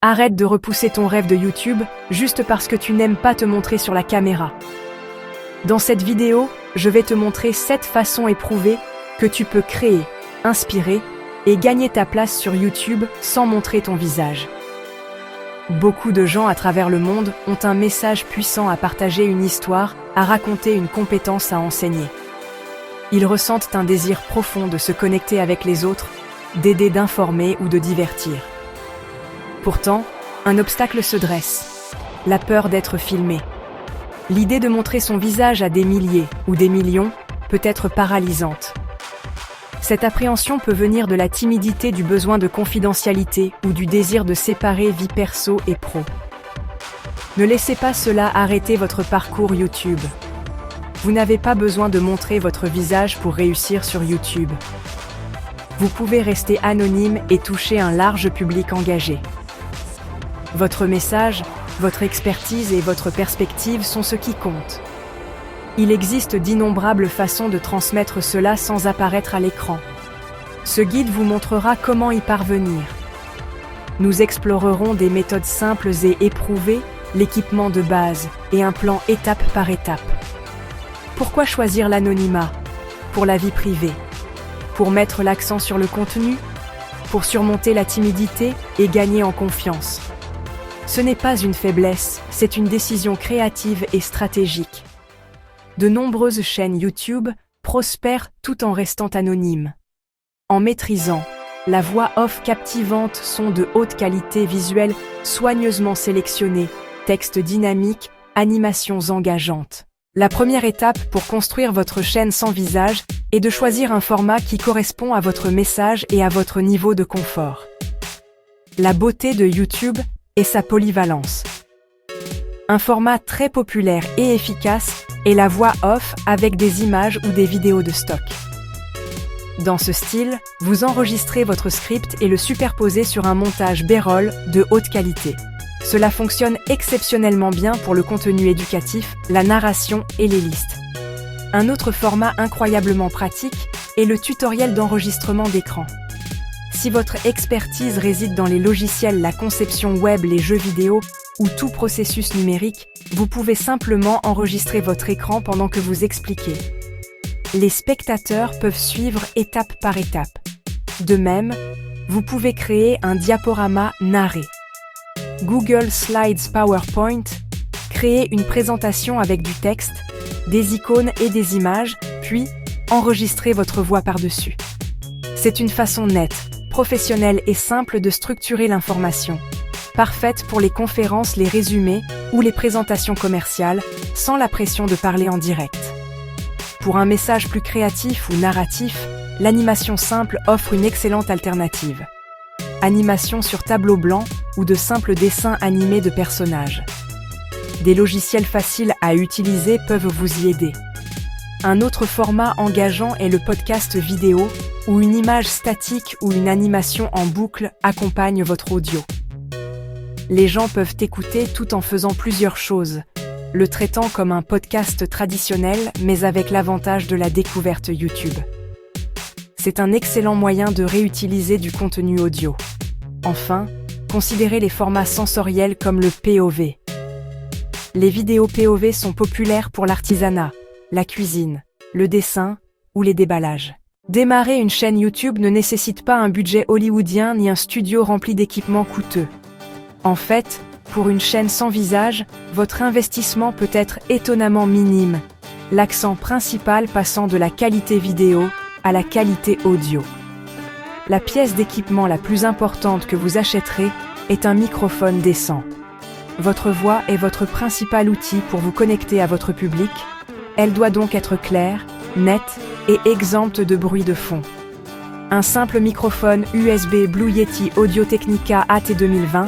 Arrête de repousser ton rêve de YouTube juste parce que tu n'aimes pas te montrer sur la caméra. Dans cette vidéo, je vais te montrer 7 façons éprouvées que tu peux créer, inspirer et gagner ta place sur YouTube sans montrer ton visage. Beaucoup de gens à travers le monde ont un message puissant à partager, une histoire, à raconter, une compétence à enseigner. Ils ressentent un désir profond de se connecter avec les autres, d'aider, d'informer ou de divertir. Pourtant, un obstacle se dresse, la peur d'être filmé. L'idée de montrer son visage à des milliers ou des millions peut être paralysante. Cette appréhension peut venir de la timidité, du besoin de confidentialité ou du désir de séparer vie perso et pro. Ne laissez pas cela arrêter votre parcours YouTube. Vous n'avez pas besoin de montrer votre visage pour réussir sur YouTube. Vous pouvez rester anonyme et toucher un large public engagé. Votre message, votre expertise et votre perspective sont ce qui compte. Il existe d'innombrables façons de transmettre cela sans apparaître à l'écran. Ce guide vous montrera comment y parvenir. Nous explorerons des méthodes simples et éprouvées, l'équipement de base et un plan étape par étape. Pourquoi choisir l'anonymat? Pour la vie privée. Pour mettre l'accent sur le contenu? Pour surmonter la timidité et gagner en confiance. Ce n'est pas une faiblesse, c'est une décision créative et stratégique. De nombreuses chaînes YouTube prospèrent tout en restant anonymes. En maîtrisant la voix off captivante, son de haute qualité visuelle soigneusement sélectionnée, texte dynamique, animations engageantes. La première étape pour construire votre chaîne sans visage est de choisir un format qui correspond à votre message et à votre niveau de confort. La beauté de YouTube et sa polyvalence. Un format très populaire et efficace est la voix off avec des images ou des vidéos de stock. Dans ce style, vous enregistrez votre script et le superposez sur un montage B-roll de haute qualité. Cela fonctionne exceptionnellement bien pour le contenu éducatif, la narration et les listes. Un autre format incroyablement pratique est le tutoriel d'enregistrement d'écran. Si votre expertise réside dans les logiciels, la conception web, les jeux vidéo ou tout processus numérique, vous pouvez simplement enregistrer votre écran pendant que vous expliquez. Les spectateurs peuvent suivre étape par étape. De même, vous pouvez créer un diaporama narré. Google Slides PowerPoint, créer une présentation avec du texte, des icônes et des images, puis enregistrer votre voix par-dessus. C'est une façon nette, professionnelle et simple de structurer l'information, parfaite pour les conférences, les résumés ou les présentations commerciales, sans la pression de parler en direct. Pour un message plus créatif ou narratif, l'animation simple offre une excellente alternative. Animation sur tableau blanc ou de simples dessins animés de personnages. Des logiciels faciles à utiliser peuvent vous y aider. Un autre format engageant est le podcast vidéo, où une image statique ou une animation en boucle accompagne votre audio. Les gens peuvent écouter tout en faisant plusieurs choses, le traitant comme un podcast traditionnel mais avec l'avantage de la découverte YouTube. C'est un excellent moyen de réutiliser du contenu audio. Enfin, considérez les formats sensoriels comme le POV. Les vidéos POV sont populaires pour l'artisanat, la cuisine, le dessin ou les déballages. Démarrer une chaîne YouTube ne nécessite pas un budget hollywoodien ni un studio rempli d'équipements coûteux. En fait, pour une chaîne sans visage, votre investissement peut être étonnamment minime, l'accent principal passant de la qualité vidéo à la qualité audio. La pièce d'équipement la plus importante que vous achèterez est un microphone décent. Votre voix est votre principal outil pour vous connecter à votre public. Elle doit donc être claire, nette et exempte de bruit de fond. Un simple microphone USB Blue Yeti Audio-Technica AT2020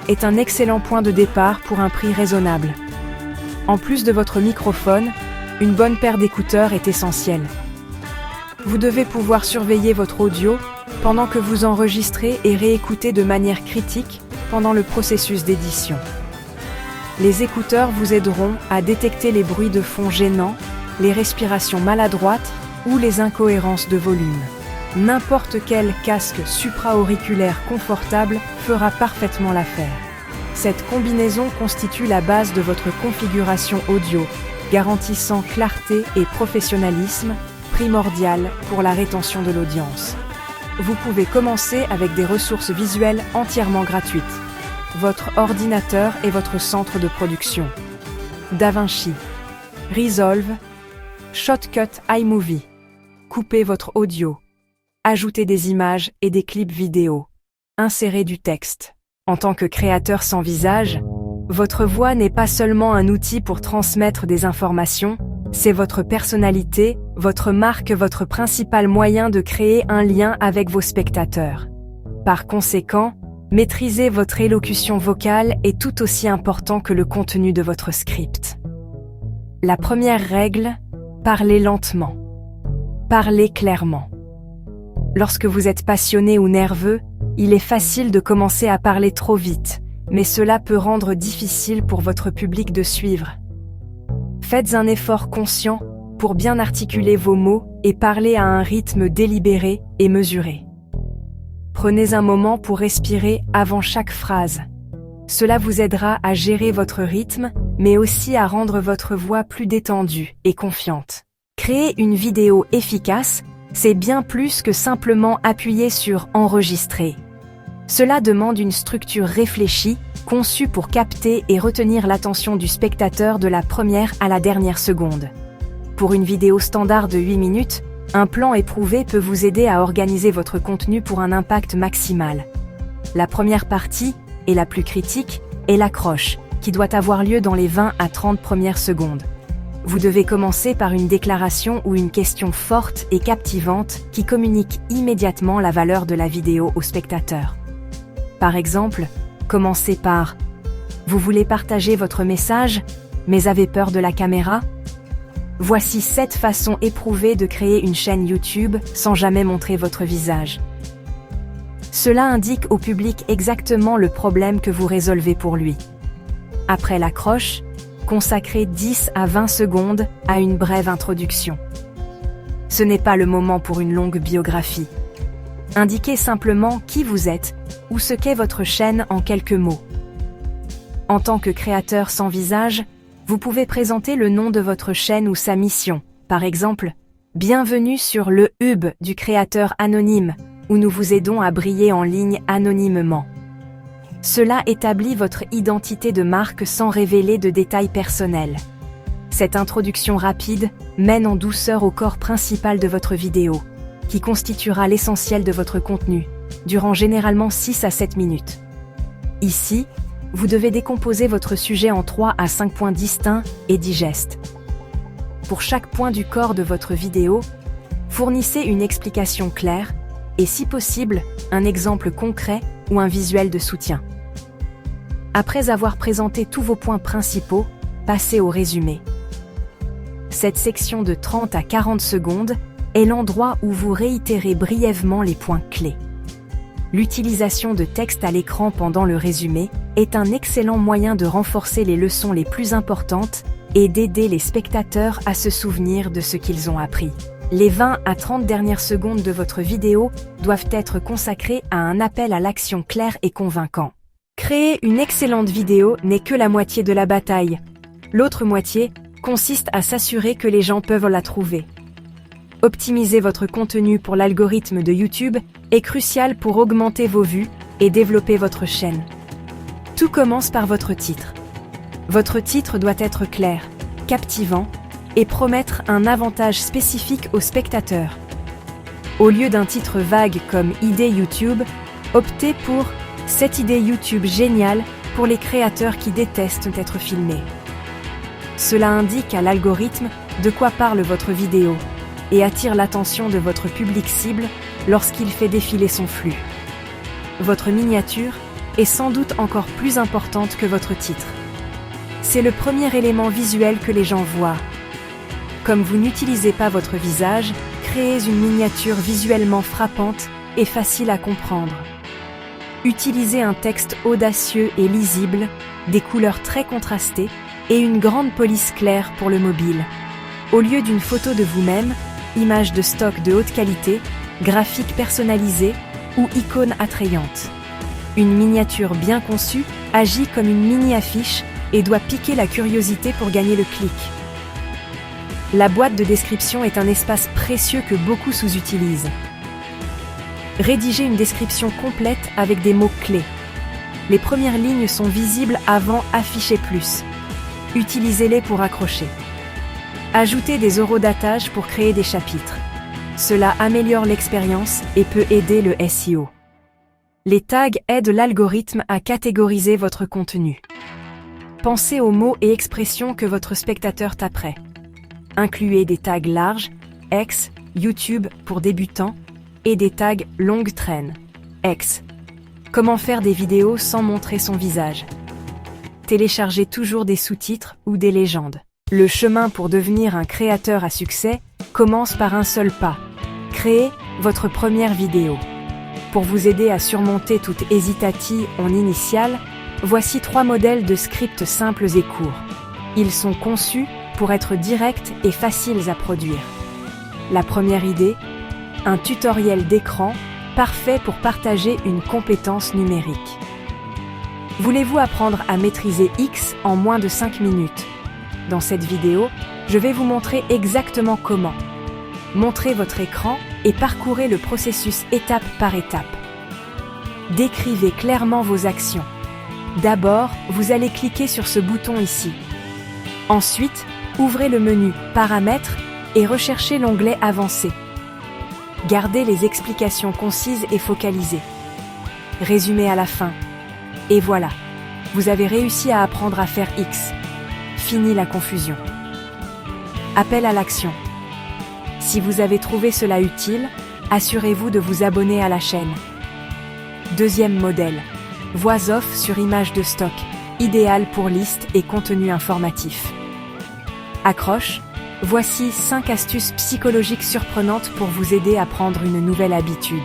est un excellent point de départ pour un prix raisonnable. En plus de votre microphone, une bonne paire d'écouteurs est essentielle. Vous devez pouvoir surveiller votre audio pendant que vous enregistrez et réécouter de manière critique pendant le processus d'édition. Les écouteurs vous aideront à détecter les bruits de fond gênants, les respirations maladroites ou les incohérences de volume. N'importe quel casque supra-auriculaire confortable fera parfaitement l'affaire. Cette combinaison constitue la base de votre configuration audio, garantissant clarté et professionnalisme, primordial pour la rétention de l'audience. Vous pouvez commencer avec des ressources visuelles entièrement gratuites. Votre ordinateur est votre centre de production. DaVinci, Resolve, Shotcut iMovie. Coupez votre audio. Ajoutez des images et des clips vidéo. Insérez du texte. En tant que créateur sans visage, votre voix n'est pas seulement un outil pour transmettre des informations, c'est votre personnalité, votre marque, votre principal moyen de créer un lien avec vos spectateurs. Par conséquent, maîtriser votre élocution vocale est tout aussi important que le contenu de votre script. La première règle, parlez lentement. Parlez clairement. Lorsque vous êtes passionné ou nerveux, il est facile de commencer à parler trop vite, mais cela peut rendre difficile pour votre public de suivre. Faites un effort conscient pour bien articuler vos mots et parler à un rythme délibéré et mesuré. Prenez un moment pour respirer avant chaque phrase. Cela vous aidera à gérer votre rythme, mais aussi à rendre votre voix plus détendue et confiante. Créer une vidéo efficace, c'est bien plus que simplement appuyer sur « Enregistrer ». Cela demande une structure réfléchie, conçue pour capter et retenir l'attention du spectateur de la première à la dernière seconde. Pour une vidéo standard de 8 minutes, un plan éprouvé peut vous aider à organiser votre contenu pour un impact maximal. La première partie, et la plus critique, est l'accroche, qui doit avoir lieu dans les 20 à 30 premières secondes. Vous devez commencer par une déclaration ou une question forte et captivante qui communique immédiatement la valeur de la vidéo au spectateur. Par exemple, commencez par « Vous voulez partager votre message, mais avez peur de la caméra ?» Voici 7 façons éprouvées de créer une chaîne YouTube sans jamais montrer votre visage. Cela indique au public exactement le problème que vous résolvez pour lui. Après l'accroche, consacrez 10 à 20 secondes à une brève introduction. Ce n'est pas le moment pour une longue biographie. Indiquez simplement qui vous êtes ou ce qu'est votre chaîne en quelques mots. En tant que créateur sans visage, vous pouvez présenter le nom de votre chaîne ou sa mission. Par exemple, « Bienvenue sur le hub du créateur anonyme » où nous vous aidons à briller en ligne anonymement. Cela établit votre identité de marque sans révéler de détails personnels. Cette introduction rapide mène en douceur au corps principal de votre vidéo, qui constituera l'essentiel de votre contenu, durant généralement 6 à 7 minutes. Ici, vous devez décomposer votre sujet en 3 à 5 points distincts et digestes. Pour chaque point du corps de votre vidéo, fournissez une explication claire et, si possible, un exemple concret ou un visuel de soutien. Après avoir présenté tous vos points principaux, passez au résumé. Cette section de 30 à 40 secondes est l'endroit où vous réitérez brièvement les points clés. L'utilisation de texte à l'écran pendant le résumé est un excellent moyen de renforcer les leçons les plus importantes et d'aider les spectateurs à se souvenir de ce qu'ils ont appris. Les 20 à 30 dernières secondes de votre vidéo doivent être consacrées à un appel à l'action clair et convaincant. Créer une excellente vidéo n'est que la moitié de la bataille. L'autre moitié consiste à s'assurer que les gens peuvent la trouver. Optimiser votre contenu pour l'algorithme de YouTube est crucial pour augmenter vos vues et développer votre chaîne. Tout commence par votre titre. Votre titre doit être clair, captivant et promettre un avantage spécifique aux spectateurs. Au lieu d'un titre vague comme « Idée YouTube », optez pour « Cette idée YouTube géniale pour les créateurs qui détestent être filmés ». Cela indique à l'algorithme de quoi parle votre vidéo et attire l'attention de votre public cible lorsqu'il fait défiler son flux. Votre miniature est sans doute encore plus importante que votre titre. C'est le premier élément visuel que les gens voient. Comme vous n'utilisez pas votre visage, créez une miniature visuellement frappante et facile à comprendre. Utilisez un texte audacieux et lisible, des couleurs très contrastées et une grande police claire pour le mobile. Au lieu d'une photo de vous-même, image de stock de haute qualité, graphiques personnalisés ou icônes attrayantes. Une miniature bien conçue agit comme une mini-affiche et doit piquer la curiosité pour gagner le clic. La boîte de description est un espace précieux que beaucoup sous-utilisent. Rédigez une description complète avec des mots-clés. Les premières lignes sont visibles avant « Afficher plus ». Utilisez-les pour accrocher. Ajoutez des horodatage pour créer des chapitres. Cela améliore l'expérience et peut aider le SEO. Les tags aident l'algorithme à catégoriser votre contenu. Pensez aux mots et expressions que votre spectateur taperait. Incluez des tags larges, X, YouTube pour débutants, et des tags longue traîne, X. Comment faire des vidéos sans montrer son visage? Téléchargez toujours des sous-titres ou des légendes. Le chemin pour devenir un créateur à succès commence par un seul pas. Créez votre première vidéo. Pour vous aider à surmonter toute hésitation initiale, voici 3 modèles de scripts simples et courts. Ils sont conçus pour être directs et faciles à produire. La première idée, un tutoriel d'écran parfait pour partager une compétence numérique. Voulez-vous apprendre à maîtriser X en moins de 5 minutes? Dans cette vidéo, je vais vous montrer exactement comment. Montrez votre écran et parcourez le processus étape par étape. Décrivez clairement vos actions. D'abord, vous allez cliquer sur ce bouton ici. Ensuite, ouvrez le menu Paramètres et recherchez l'onglet Avancé. Gardez les explications concises et focalisées. Résumé à la fin. Et voilà, vous avez réussi à apprendre à faire X. Fini la confusion. Appel à l'action. Si vous avez trouvé cela utile, assurez-vous de vous abonner à la chaîne. Deuxième modèle. Voix off sur image de stock, idéal pour listes et contenu informatif. Accroche, voici 5 astuces psychologiques surprenantes pour vous aider à prendre une nouvelle habitude.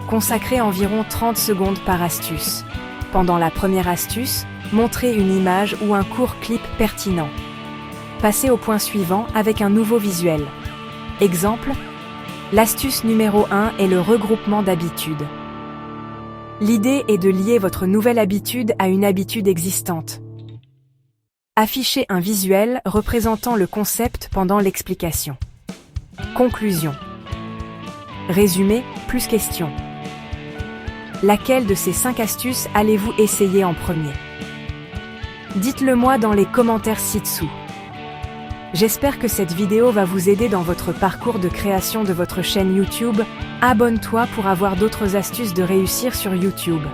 Consacrez environ 30 secondes par astuce. Pendant la première astuce, montrez une image ou un court clip pertinent. Passez au point suivant avec un nouveau visuel. Exemple, l'astuce numéro 1 est le regroupement d'habitudes. L'idée est de lier votre nouvelle habitude à une habitude existante. Affichez un visuel représentant le concept pendant l'explication. Conclusion. Résumé plus question. Laquelle de ces 5 astuces allez-vous essayer en premier? Dites-le moi dans les commentaires ci-dessous. J'espère que cette vidéo va vous aider dans votre parcours de création de votre chaîne YouTube. Abonne-toi pour avoir d'autres astuces de réussir sur YouTube.